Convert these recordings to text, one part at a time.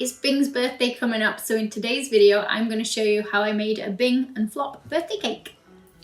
It's Bing's birthday coming up, so in today's video I'm going to show you how I made a Bing and Flop birthday cake.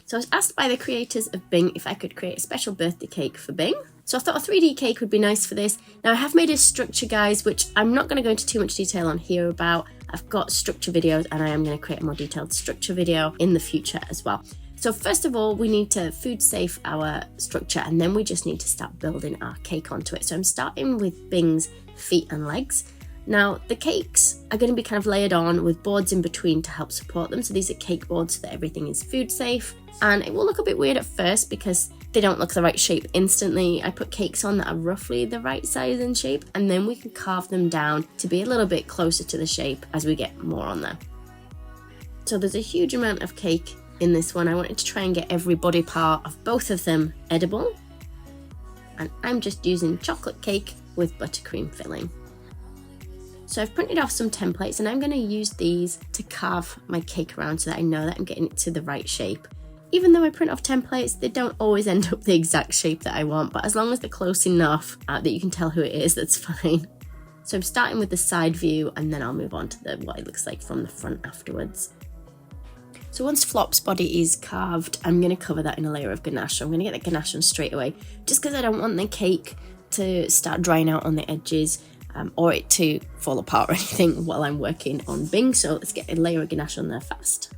So I was asked by the creators of Bing if I could create a special birthday cake for Bing. So I thought a 3D cake would be nice for this. Now I have made a structure, guys, which I'm not going to go into too much detail on here about. I've got structure videos and I am going to create a more detailed structure video in the future as well. So first of all, we need to food safe our structure and then we just need to start building our cake onto it. So I'm starting with Bing's feet and legs. Now the cakes are going to be kind of layered on with boards in between to help support them. So these are cake boards so that everything is food safe. And it will look a bit weird at first because they don't look the right shape instantly. I put cakes on that are roughly the right size and shape, and then we can carve them down to be a little bit closer to the shape as we get more on there. So there's a huge amount of cake in this one. I wanted to try and get every body part of both of them edible. And I'm just using chocolate cake with buttercream filling. So I've printed off some templates and I'm going to use these to carve my cake around so that I know that I'm getting it to the right shape. Even though I print off templates, they don't always end up the exact shape that I want, but as long as they're close enough that you can tell who it is, that's fine. So I'm starting with the side view and then I'll move on to what it looks like from the front afterwards. So once Flop's body is carved, I'm going to cover that in a layer of ganache. So I'm going to get the ganache on straight away, just because I don't want the cake to start drying out on the edges or it to fall apart or anything while I'm working on Bing. So let's get a layer of ganache on there fast.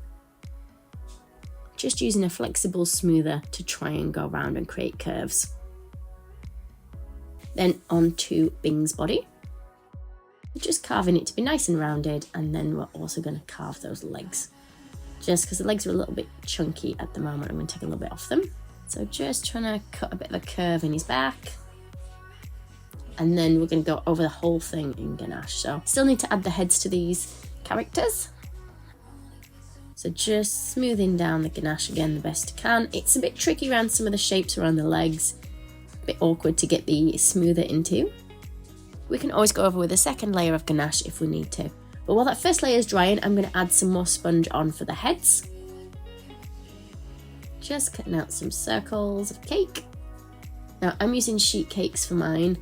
Just using a flexible smoother to try and go around and create curves. Then onto Bing's body. Just carving it to be nice and rounded, and then we're also going to carve those legs. Just because the legs are a little bit chunky at the moment, I'm going to take a little bit off them. So just trying to cut a bit of a curve in his back. And then we're going to go over the whole thing in ganache. So still need to add the heads to these characters. So just smoothing down the ganache again the best I can. It's a bit tricky around some of the shapes around the legs. A bit awkward to get the smoother into. We can always go over with a second layer of ganache if we need to. But while that first layer is drying, I'm going to add some more sponge on for the heads. Just cutting out some circles of cake. Now I'm using sheet cakes for mine,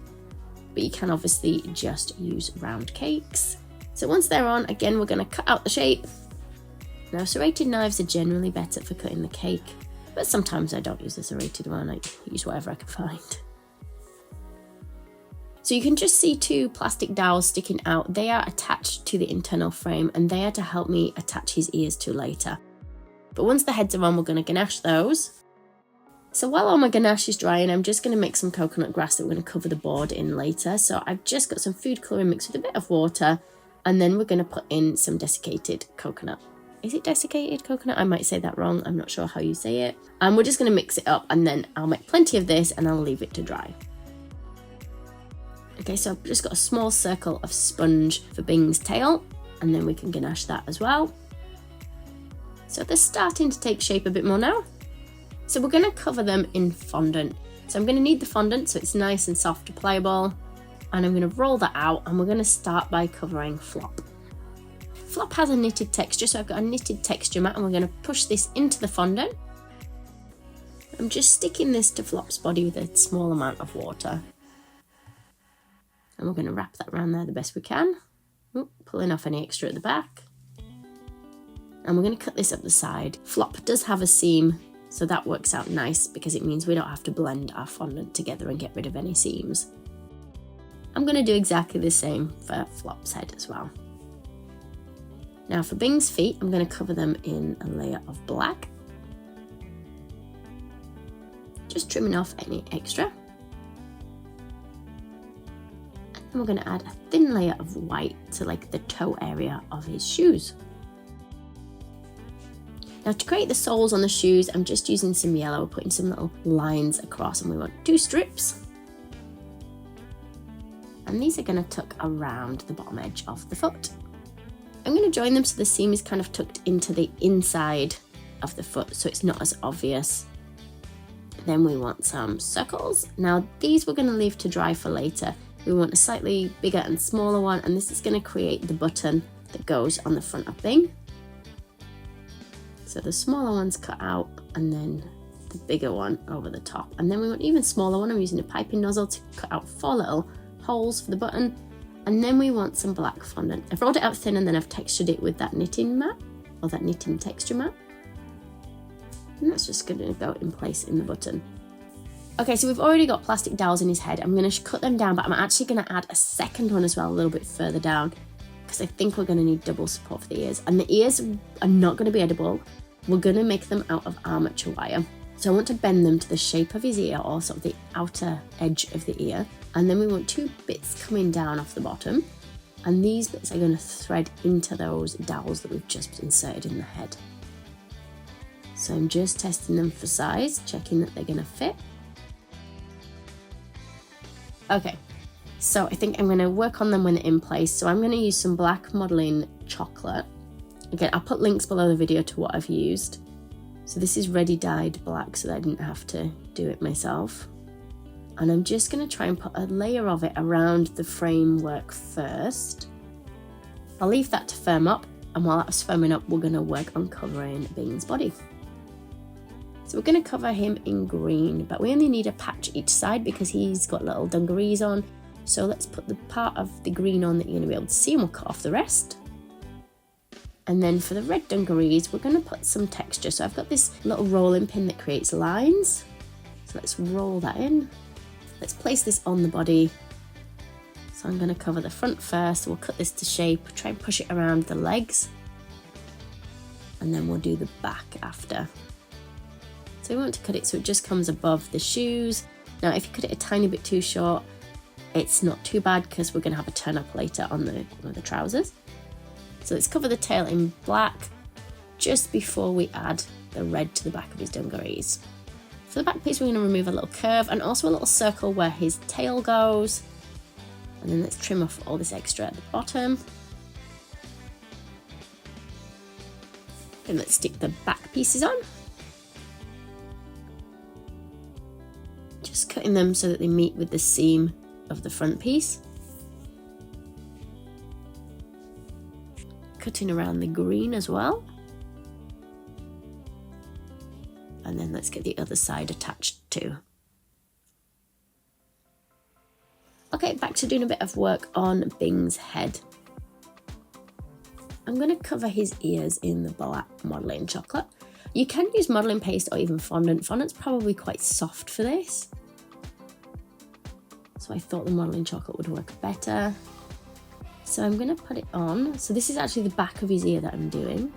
but you can obviously just use round cakes. So once they're on, again, we're going to cut out the shape. Now serrated knives are generally better for cutting the cake, but sometimes I don't use a serrated one, I use whatever I can find. So you can just see two plastic dowels sticking out. They are attached to the internal frame and they are to help me attach his ears to later. But once the heads are on, we're going to ganache those. So while all my ganache is drying, I'm just going to mix some coconut grass that we're going to cover the board in later. So I've just got some food colouring mixed with a bit of water, and then we're going to put in some desiccated coconut. Is it desiccated coconut? I might say that wrong. I'm not sure how you say it. And we're just going to mix it up and then I'll make plenty of this and I'll leave it to dry. Okay, so I've just got a small circle of sponge for Bing's tail and then we can ganache that as well. So they're starting to take shape a bit more now. So we're going to cover them in fondant. So I'm going to knead the fondant so it's nice and soft and pliable. And I'm going to roll that out and we're going to start by covering Flop. Flop has a knitted texture, so I've got a knitted texture mat and we're going to push this into the fondant. I'm just sticking this to Flop's body with a small amount of water. And we're going to wrap that around there the best we can. Ooh, pulling off any extra at the back. And we're going to cut this up the side. Flop does have a seam, so that works out nice because it means we don't have to blend our fondant together and get rid of any seams. I'm going to do exactly the same for Flop's head as well. Now for Bing's feet, I'm going to cover them in a layer of black. Just trimming off any extra. And then we're going to add a thin layer of white to like the toe area of his shoes. Now to create the soles on the shoes, I'm just using some yellow, putting some little lines across, and we want 2 strips. And these are going to tuck around the bottom edge of the foot. I'm going to join them so the seam is kind of tucked into the inside of the foot so it's not as obvious. Then we want some circles. Now these we're going to leave to dry for later. We want a slightly bigger and smaller one, and this is going to create the button that goes on the front of Bing. So the smaller one's cut out and then the bigger one over the top. And then we want an even smaller one. I'm using a piping nozzle to cut out 4 little holes for the button. And then we want some black fondant. I've rolled it out thin and then I've textured it with that knitting mat, or that knitting texture mat. And that's just going to go in place in the button. Okay, so we've already got plastic dowels in his head. I'm going to cut them down, but I'm actually going to add a second one as well, a little bit further down, because I think we're going to need double support for the ears. And the ears are not going to be edible. We're going to make them out of armature wire. So I want to bend them to the shape of his ear, or sort of the outer edge of the ear. And then we want 2 bits coming down off the bottom. And these bits are going to thread into those dowels that we've just inserted in the head. So I'm just testing them for size, checking that they're going to fit. Okay, so I think I'm going to work on them when they're in place. So I'm going to use some black modelling chocolate. Again, I'll put links below the video to what I've used. So this is ready dyed black, so that I didn't have to do it myself. And I'm just going to try and put a layer of it around the framework first. I'll leave that to firm up, and while that's firming up, we're going to work on covering Bing's body. So we're going to cover him in green, but we only need a patch each side because he's got little dungarees on. So let's put the part of the green on that you're going to be able to see, and we'll cut off the rest. And then for the red dungarees, we're going to put some texture. So I've got this little rolling pin that creates lines. So let's roll that in. Let's place this on the body. So I'm going to cover the front first. We'll cut this to shape, try and push it around the legs. And then we'll do the back after. So we want to cut it so it just comes above the shoes. Now, if you cut it a tiny bit too short, it's not too bad because we're going to have a turn up later on the trousers. So let's cover the tail in black just before we add the red to the back of his dungarees. For the back piece, we're going to remove a little curve and also a little circle where his tail goes. And then let's trim off all this extra at the bottom. And let's stick the back pieces on. Just cutting them so that they meet with the seam of the front piece. Cutting around the green as well. And then let's get the other side attached too. Okay, back to doing a bit of work on Bing's head. I'm going to cover his ears in the black modelling chocolate. You can use modelling paste or even fondant. Fondant's probably quite soft for this. So I thought the modelling chocolate would work better. So I'm going to put it on. So this is actually the back of his ear that I'm doing.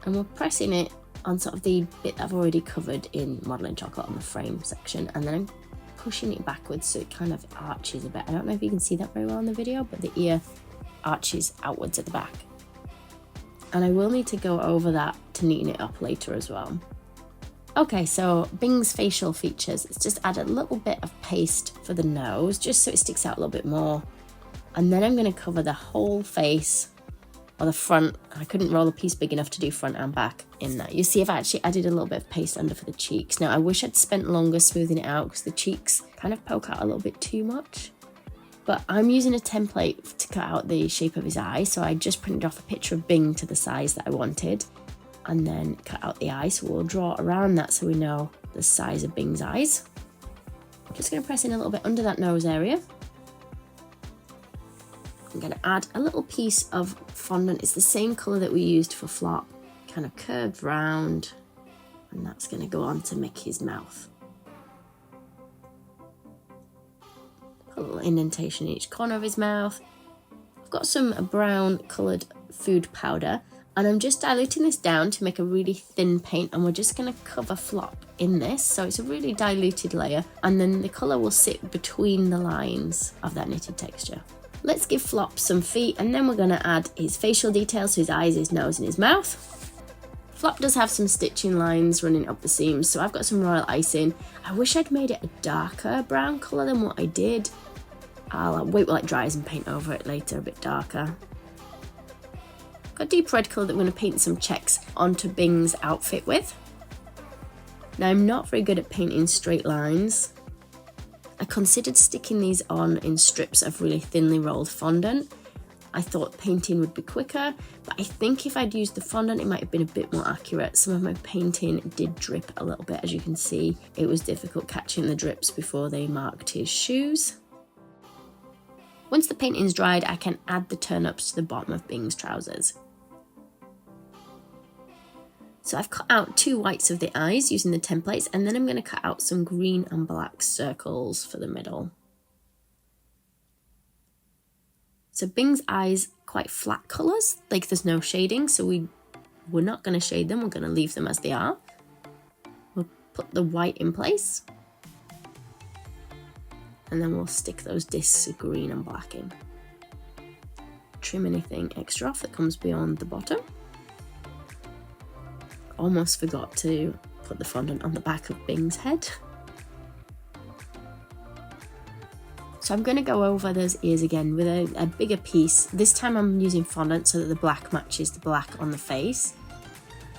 And we're pressing it on sort of the bit that I've already covered in modelling chocolate on the frame section. And then I'm pushing it backwards so it kind of arches a bit. I don't know if you can see that very well in the video, but the ear arches outwards at the back. And I will need to go over that to neaten it up later as well. Okay, so Bing's facial features. Let's just add a little bit of paste for the nose, just so it sticks out a little bit more. And then I'm going to cover the whole face, or the front. I couldn't roll a piece big enough to do front and back in that. You see I've actually added a little bit of paste under for the cheeks. Now I wish I'd spent longer smoothing it out because the cheeks kind of poke out a little bit too much. But I'm using a template to cut out the shape of his eye, so I just printed off a picture of Bing to the size that I wanted and then cut out the eye. So we'll draw around that so we know the size of Bing's eyes. I'm just going to press in a little bit under that nose area. I'm going to add a little piece of fondant. It's the same colour that we used for Flop, kind of curved round, and that's going to go on to make his mouth. Put a little indentation in each corner of his mouth. I've got some brown coloured food powder, and I'm just diluting this down to make a really thin paint, and we're just going to cover Flop in this, so it's a really diluted layer, and then the colour will sit between the lines of that knitted texture. Let's give Flop some feet, and then we're going to add his facial details, so his eyes, his nose and his mouth. Flop does have some stitching lines running up the seams, so I've got some royal icing. I wish I'd made it a darker brown colour than what I did. I'll wait while it dries and paint over it later a bit darker. Got a deep red colour that we're going to paint some checks onto Bing's outfit with. Now I'm not very good at painting straight lines. I considered sticking these on in strips of really thinly rolled fondant. I thought painting would be quicker, but I think if I'd used the fondant, it might have been a bit more accurate. Some of my painting did drip a little bit, as you can see. It was difficult catching the drips before they marked his shoes. Once the painting's dried, I can add the turn-ups to the bottom of Bing's trousers. So I've cut out 2 whites of the eyes using the templates, and then I'm going to cut out some green and black circles for the middle. So Bing's eyes, quite flat colours, like there's no shading, so we're not going to shade them, we're going to leave them as they are. We'll put the white in place, and then we'll stick those discs of green and black in. Trim anything extra off that comes beyond the bottom. Almost forgot to put the fondant on the back of Bing's head. So I'm going to go over those ears again with a bigger piece. This time I'm using fondant so that the black matches the black on the face.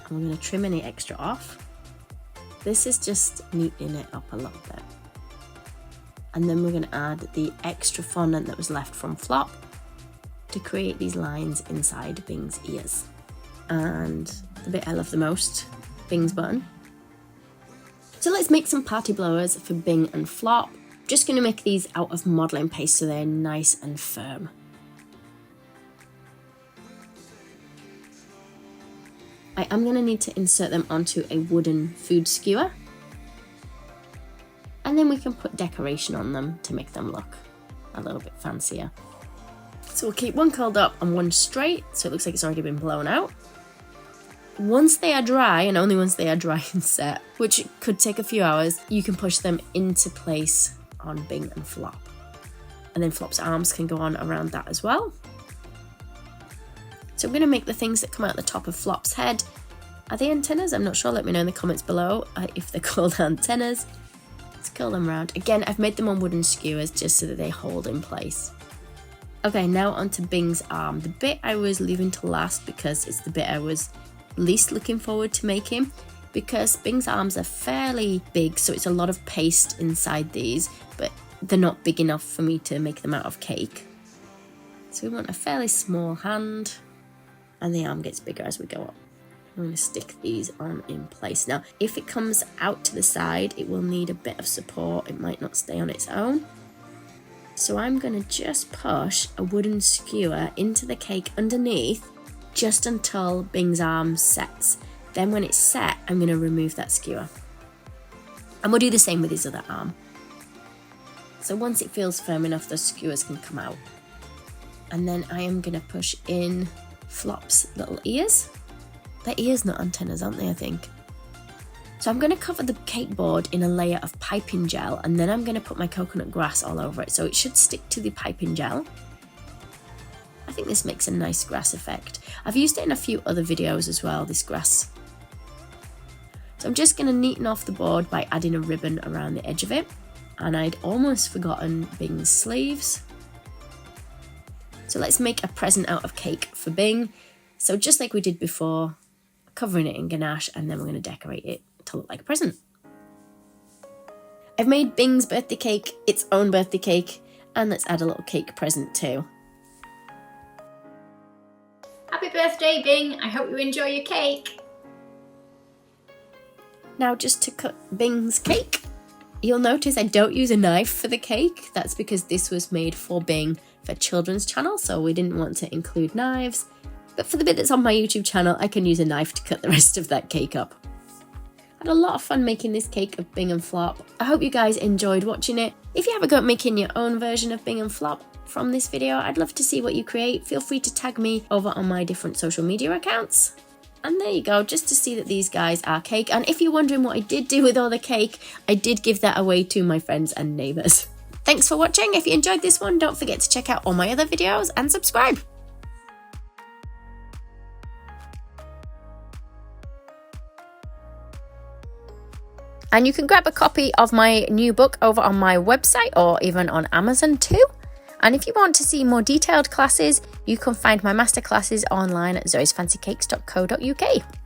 And we're going to trim any extra off. This is just neatening it up a little bit. And then we're going to add the extra fondant that was left from Flop to create these lines inside Bing's ears. And the bit I love the most, Bing's button. So let's make some party blowers for Bing and Flop. Just going to make these out of modelling paste so they're nice and firm. I am going to need to insert them onto a wooden food skewer. And then we can put decoration on them to make them look a little bit fancier. So we'll keep one curled up and one straight, so it looks like it's already been blown out. Once they are dry, and only once they are dry and set, which could take a few hours, you can push them into place on Bing and Flop. And then Flop's arms can go on around that as well. So I'm going to make the things that come out the top of Flop's head. Are they antennas? I'm not sure. Let me know in the comments below if they're called antennas. Let's curl them around. Again, I've made them on wooden skewers just so that they hold in place. Okay, now onto Bing's arm. The bit I was leaving to last because it's the bit I was least looking forward to making, because Bing's arms are fairly big, so it's a lot of paste inside these, but they're not big enough for me to make them out of cake. So we want a fairly small hand, and the arm gets bigger as we go up. I'm going to stick these on in place. Now, if it comes out to the side, it will need a bit of support. It might not stay on its own. So I'm going to just push a wooden skewer into the cake underneath just until Bing's arm sets. Then when it's set, I'm going to remove that skewer. And we'll do the same with his other arm. So once it feels firm enough, the skewers can come out. And then I am going to push in Flop's little ears. They're ears, not antennas, aren't they, I think? So I'm going to cover the cake board in a layer of piping gel, and then I'm going to put my coconut grass all over it, so it should stick to the piping gel. I think this makes a nice grass effect. I've used it in a few other videos as well, this grass. So I'm just going to neaten off the board by adding a ribbon around the edge of it. And I'd almost forgotten Bing's sleeves. So let's make a present out of cake for Bing. So just like we did before, covering it in ganache, and then we're going to decorate it to look like a present. I've made Bing's birthday cake its own birthday cake, and let's add a little cake present too. Happy birthday, Bing! I hope you enjoy your cake. Now just to cut Bing's cake, you'll notice I don't use a knife for the cake. That's because this was made for Bing for children's channel, so we didn't want to include knives. But for the bit that's on my YouTube channel, I can use a knife to cut the rest of that cake up. I had a lot of fun making this cake of Bing and Flop. I hope you guys enjoyed watching it. If you have a go at making your own version of Bing and Flop from this video, I'd love to see what you create. Feel free to tag me over on my different social media accounts. And there you go, just to see that these guys are cake. And if you're wondering what I did do with all the cake, I did give that away to my friends and neighbours. Thanks for watching. If you enjoyed this one, don't forget to check out all my other videos and subscribe. And you can grab a copy of my new book over on my website or even on Amazon too. And if you want to see more detailed classes, you can find my masterclasses online at zoesfancycakes.co.uk.